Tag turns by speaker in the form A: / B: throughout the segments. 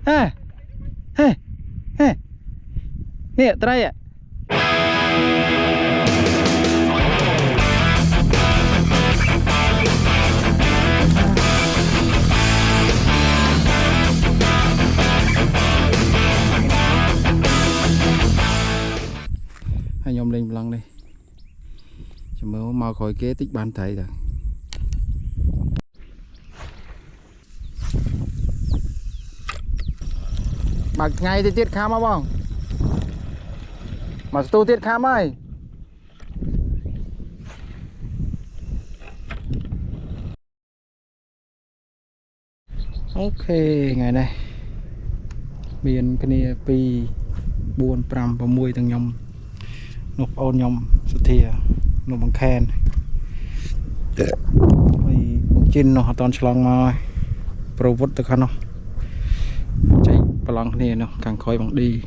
A: Ha, ha, ha. Nè, trai ạ. Hai nhóm lên lần đi. Cho mới mau khỏi kế tích ban thầy rồi. Mặc ngay thì tiết khám không không? Mà tu tiết khám ơi. Ok, ngày này miền cái này pi buôn pram và mùi thằng nhom nộp ôn nhom xuất thìa nộp bằng khen vì cũng chín nó toàn slong mà pro vút được không nó chạy bằng này nó càng khói bằng đi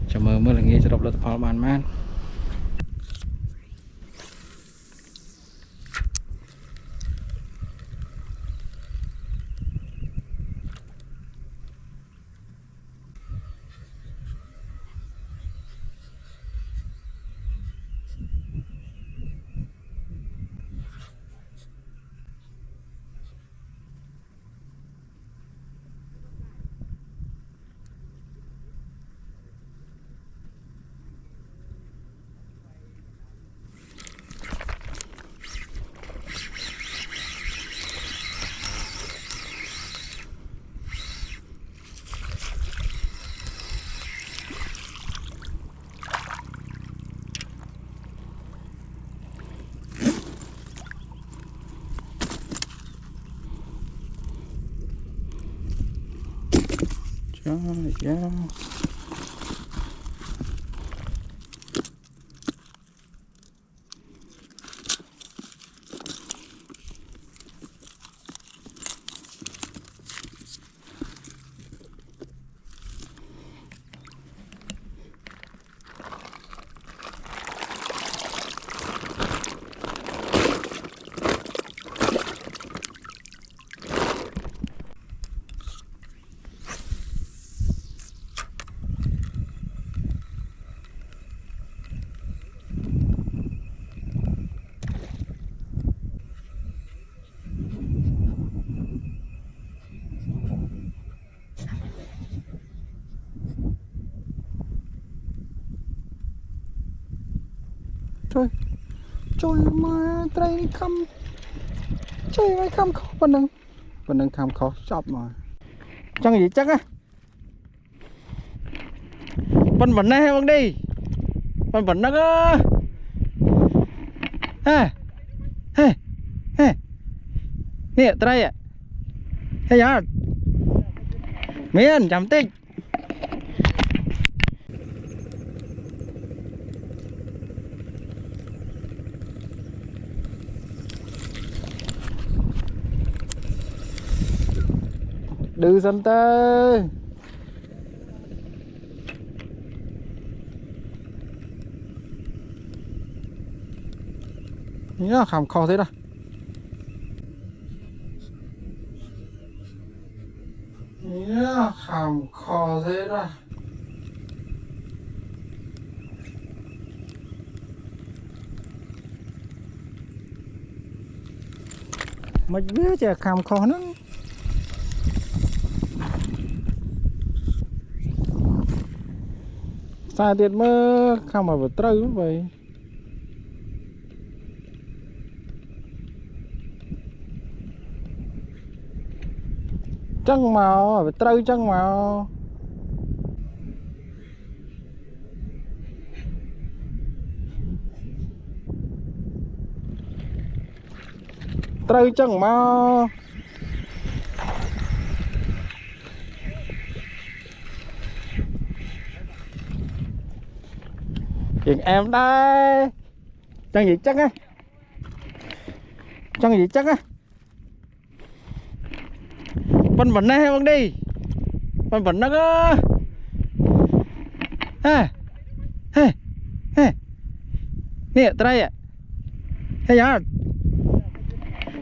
A: cho mơ mới là nghe cho đọc được pháo bàn man yeah. Trời mà trai khăm chơi mấy khăm khó phần nâng khăm khó chọc mà chẳng gì chắc á vẫn này bằng đi vẫn nó cơ ha ha ha nè trai ạ hay nhá miền chấm tích đưa dân tơ nhá khảm kho thế đó nhá khảm kho thế đó mày biết chả khảm kho nó xa tiệt mơ không mà vượt trâu vậy chân màu vượt trâu chân màu trâu chân màu chuyện em đây chân gì chắc á chân gì chắc á vẫn này bằng đi vẫn nó cơ ha ha ha nè trai ạ hay nhá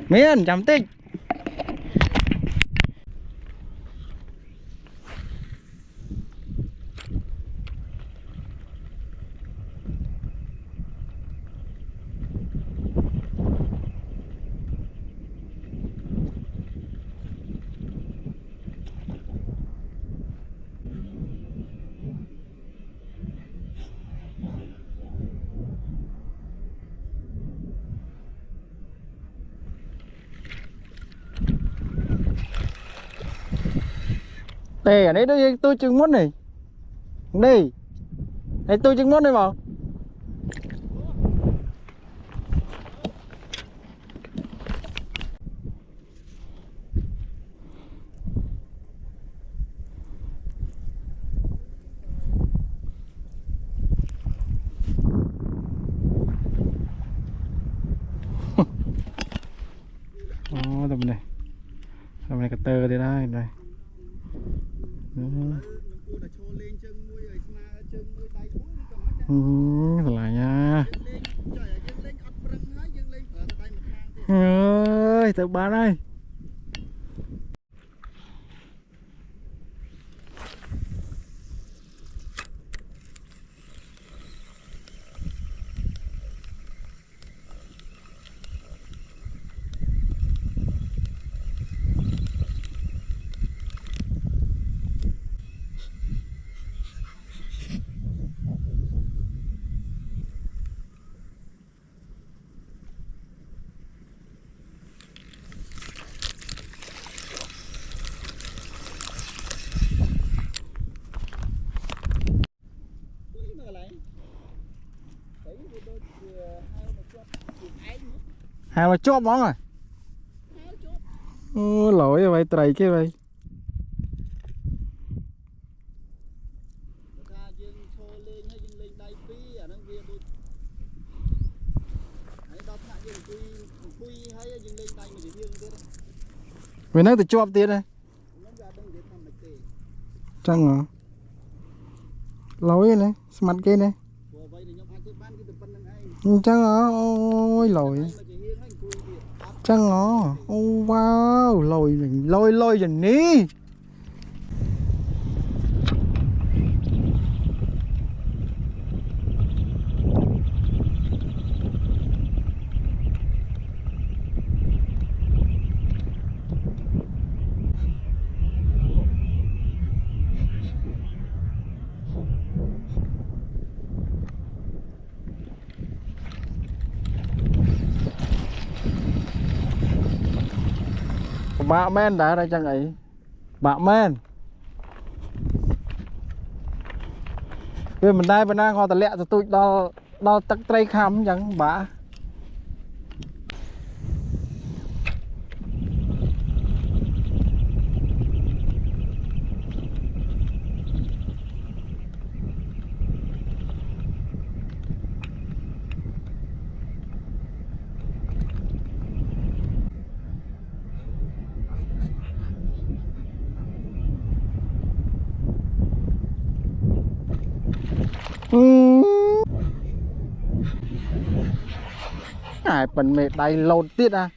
A: miền chấm tích tè ở đây tôi chừng mốt này đây đây tôi chừng mốt đây mà tầm này cái tơ đây đây đây là nha ơi tớ bán đây hàng là chốt món rồi lỗi rồi vậy trầy cái vậy vì nó từ chốt tiền đây chăng hả lỗi này mặt kia này chăng hả ôi lỗi chăng hả oh wow lôi mình lôi dần ní bạ men đã đây chẳng ấy bạ men vì mình đây bên đang họ ta lẹ cho tôi đo tắc tray khám chẳng bạ ai phần mệt đầy lột tiết à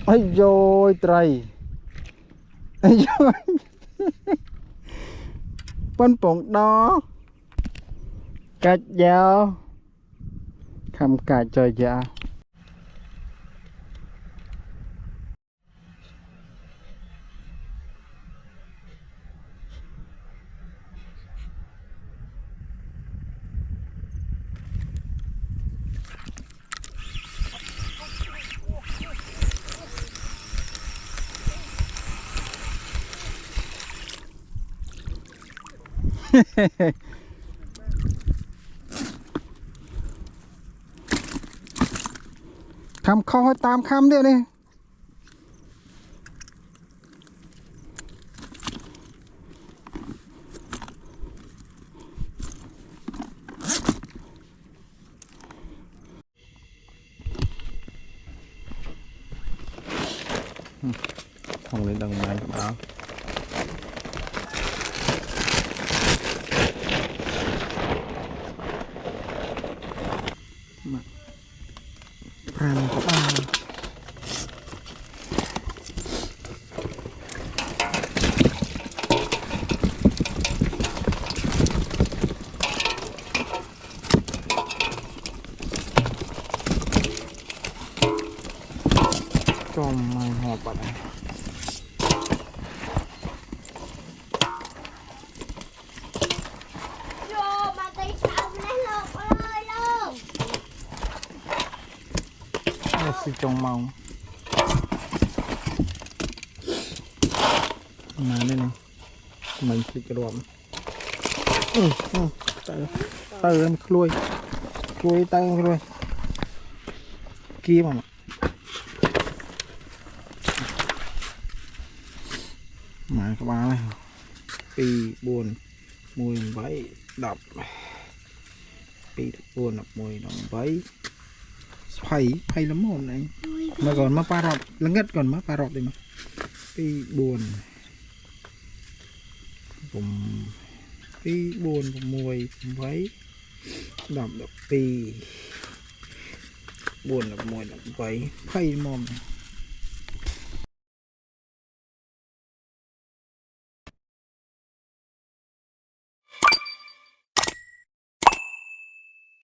A: ôi dồi trời ôi dồi bên bụng đó cách dao khăm cả trời dạ ทำข้อให้ตามคำเดียวนี่không lên đồng này báo Pran có ba trong mày hộp bạn này si trong mong mà đây này mình chỉ cái đuổi tay em khui tay em khui kia mà các bạn này pi buồn mùi váy đập pi buồn đập mùi đập váy phải lắm hồn này mà còn má pa rọt là ngất còn má pa rọt đi mà pi buồn mùi váy đập pi buồn đập mùi đập váy phải mồm